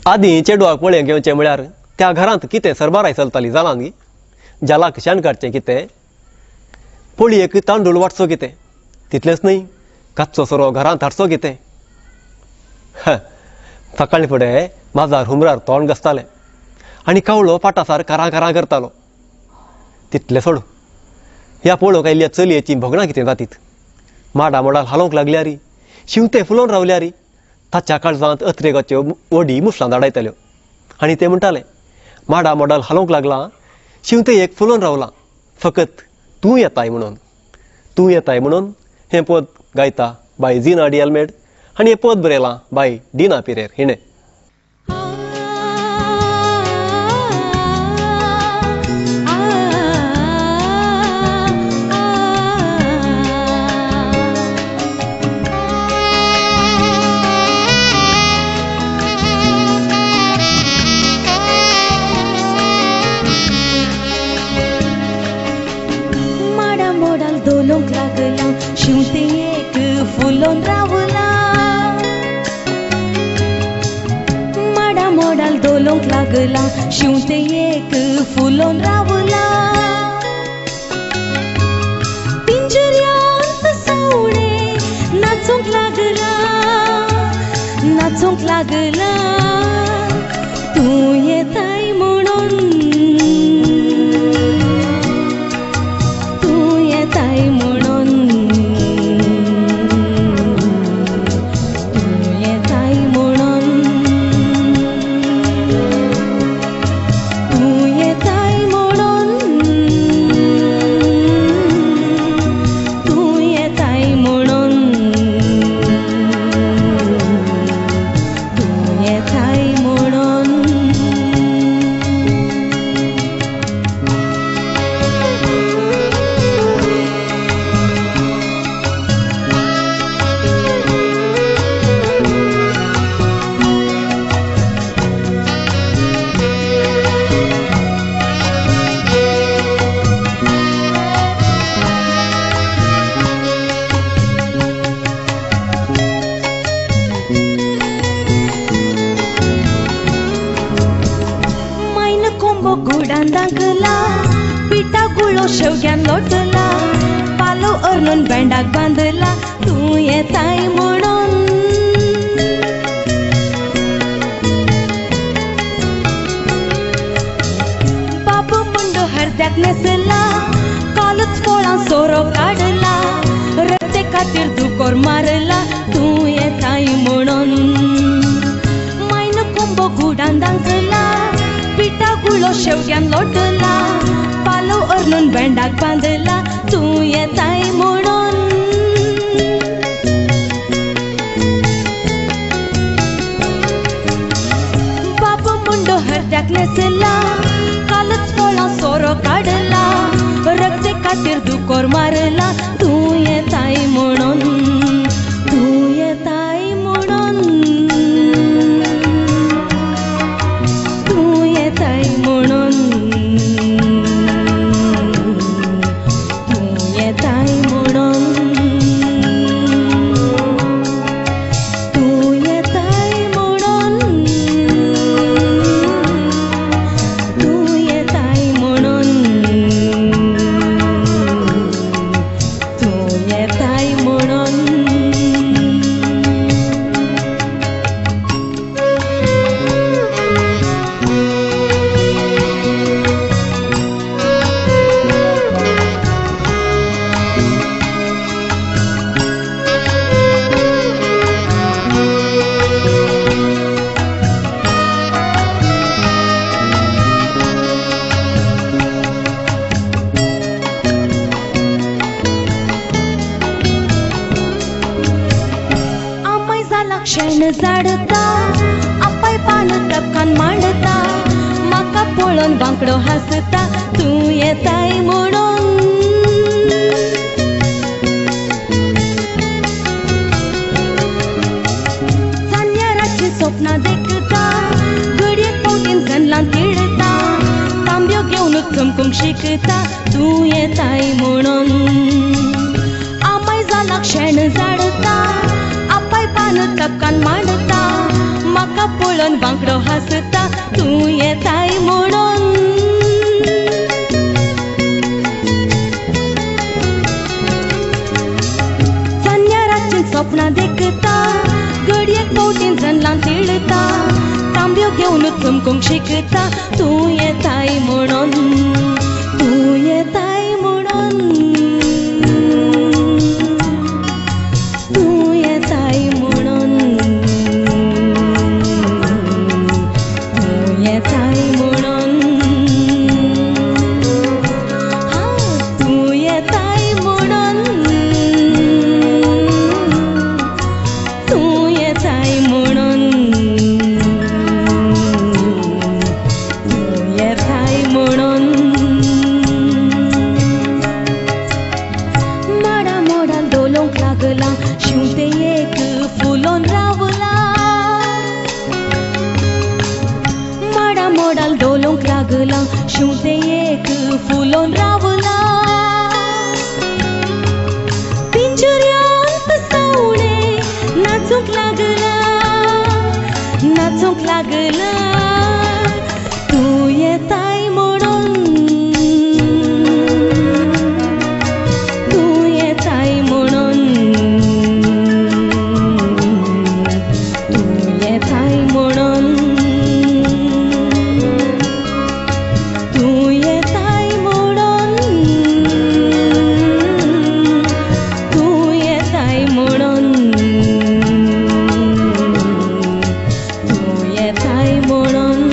आदीं चेडवाक पळय घेवचें म्हळ्यार त्या घरांत कितें सरबाराय चलताली जालां न्ही. जालाक शेण काडचें कितें, पळयेक तांदूळ वाटचो कितें, तितलेंच न्हय कच्चो सोरो घरांत हाडचो कितें. सकाळीं फुडें माजार हुमरार तोंड घासतालें आनी कावळो पाटासार कारां कारां करतालो. तितलें सोड. ह्या पळोवंक आयिल्ल्या चलयेची भोगणां कितें जातीत. माडा मोडाल हालोवंक लागल्यार शिवतें फुलोवन रावल्यार ताच्या काळजांत अत्रेगाच्यो वडी मुसलां धाडायताल्यो आनी ते म्हणटाले, माडा मोडाल हालोवंक लागलां, शिवतें एक फुलोवन रावलां, फकत तूं येताय म्हणून. तूं येताय म्हणून हें पद गायता बाय झीना डी अल्मेड आनी हें पद बरयलां बाय डिना पिरेर हिणें. शिवतें एक फुलोवन रावलां, माडा मोडाल दोलोंक लागलां, शिवतें एक फुलोवन रावलां. पिंजऱ्यांत सावणें नाचूंक लागलां, तूं येताय म्हणून, तूं येताय म्हणून, शेवग्यान लोटला, पालो अरणून बँडाक बांदला, तूं येताय म्हणून. बाबू मुंडो हरद्याक नेसला, कालच पोळां सोरो काडला, रस्ते खातीर दुकोर मारला, तूं येताय म्हणून. मायन कोंबो गुडान दांकला, पिठा गुळो शेवग्यान लोटला, पालो अरणून बँडाक बांदला, तूं येताय म्हणून. बाबू मुंडो हरद्याक नेसला, कालच पोळां सोरो काडला, रगते खातीर दुकोर मारला, तूं येताय म्हणून, तूं येताय म्हणून, तूं येताय म्हणून. शेण झाडता, आपाय पान तपकान मांडता, म्हाका पळोवन बांकडो हासता, तूं येताय म्हणून. सान्याराची स्वप्नां देखता, घडयेक पोवटीन जन्लान तिडता, तांब्यो घेवन चमकूंक शिकता, तूं येताय म्हणून. आमाय जालाक शेण झाडता, आपाय पान तपकान मांडता, म्हाका पळोवन बांकडो हासता, नाचता तू येताय म्हणून संन्याराची स्वप्न देखता घडयेक पोटीन जणलां तिळता तांब्यो घेवन चमकूंक शिकता तू येताय म्हणून तू येताय म्हणून तू येताय म्हणून तू येताय म्हणून तू येताय म्हणून तू येताय म्हणून तू येताय म्हणून माडा मोडा डोलोंक लागला शिवते एक फुलोन रावला माडा मोडाल डोलोंक लागला शिवते एक फुलोन रावला पिंजऱ्यांत सावणे नाचूंक लागला तू येताय म्हणून तू येताय म्हणून तू येताय म्हणून तू येताय म्हणून तू येताय म्हणून तू येताय म्हणून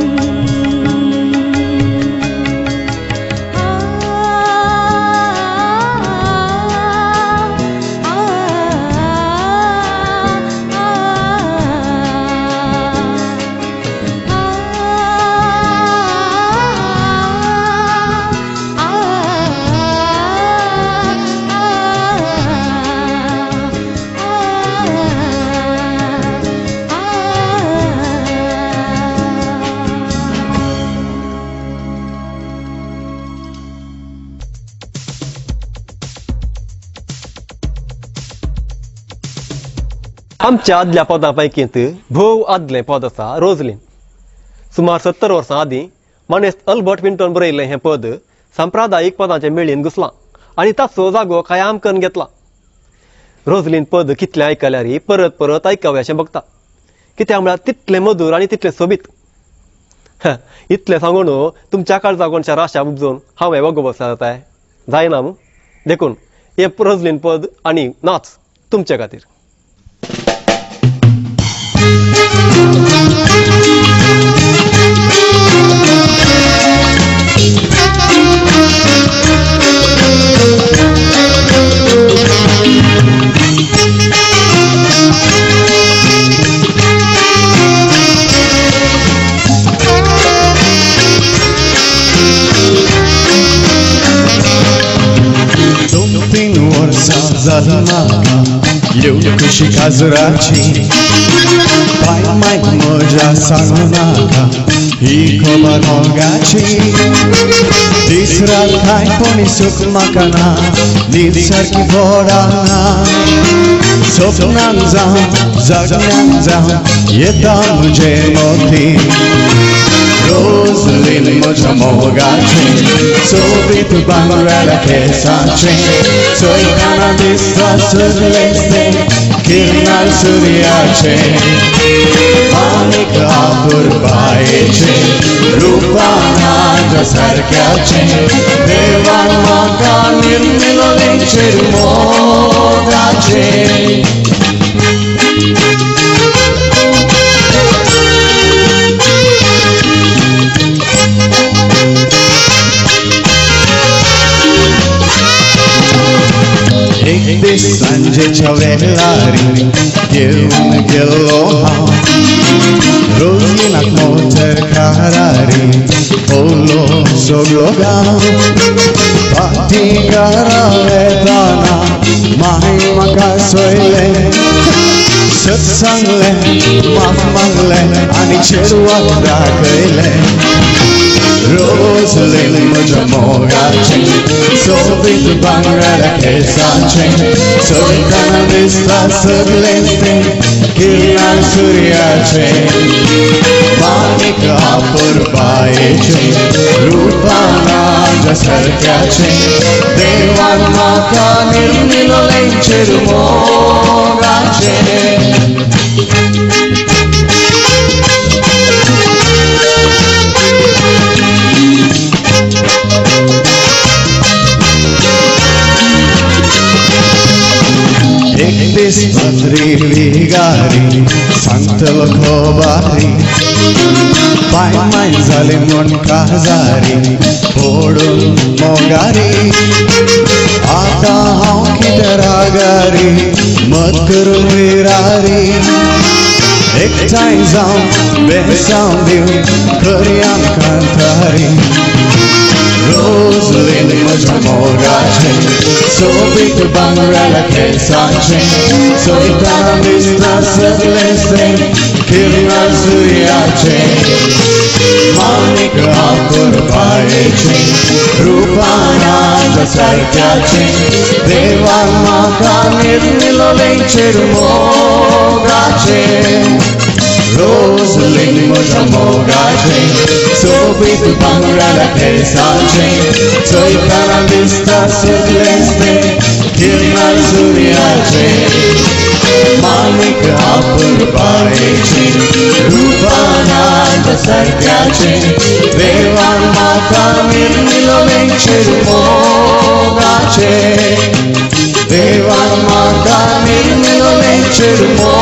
आमच्या आदल्या पदांपैकींत भोव आदलें पद आसा रोझलिन. सुमार 70 वर्सां आदीं मानेस्त अल्बर्ट विंटन बरयल्लें हें पद सांप्रदायीक पदांचे मेळीन घुसलां आनी ताचो जागो कायम करून घेतला. रोझलिन पद कितलें आयकल्यारय परत परत आयकावें अशें बगता, कित्याक म्हळ्यार तितलें मधूर आनी तितलें सोबीत. इतलें सांगून तुमच्या काळजा कोणच्या राशा उपजोवन हांव हें वगोवसा जाताय जायना न्हू. देखून हें रोझलिन पद आनी नाच तुमचे खातीर. Lubię się kazuraci Pajmaj moja sanaka I koba nogaci Disra taj poni suk makana Nilsarki vodana Sopnanza, zagnanza Jedan mujhe moti Rosalyn moja mogaci Sobit bangrela kesaci Soy canadista celeste Kirnal suryace Panika burbaece Rupana jasarkace Devan maka nirmilovince mogace Di Sanjay Chavellari Yeun Geloha Rozinak Moter Karari Polo Sogloga Pati Karavetana Mahi Makasoile Satsangle Mahmangle Ani Cherwa Dakaile Roslyn म्हज्या मोगाचें सोबीत भांगरा केंसाचें चलतना दिसता सगळें तें किरणां सुर्याचें माणिक आपुरबायेचें रूपान सारक्याचें देवान म्हाका निर्मिलोलें चिरमोगाचें एकटीच पत्री विगारी सांगतलो खोबारी पांय माय जाली म्हूण काजारी ओडून मोगारी आतां हांव कितें रागारी मत करून विरारी एकठांय जावन बेसांव दिवन करया कांतारी Roslyn म्हज्या मोगाचें सोबीत भांगरा केंसाचें चलतना दिसता सगळें तें किरणां सुर्याचें माणिक आपुरबायेचें रूपान सारक्याचें देवान म्हाका निर्मिलोलें चिरमोगाचें Roslyn म्हज्या मोगाचें सोबीत भांगरा केंसाचें चलतना दिसता सगळें तें किरणां सुर्याचें माणिक आपुरबायेचें रूपान सारक्याचें देवान म्हाका निर्मिलोलें चिरमोगाचें देवान म्हाका निर्मिलोलें चिरमोगाचें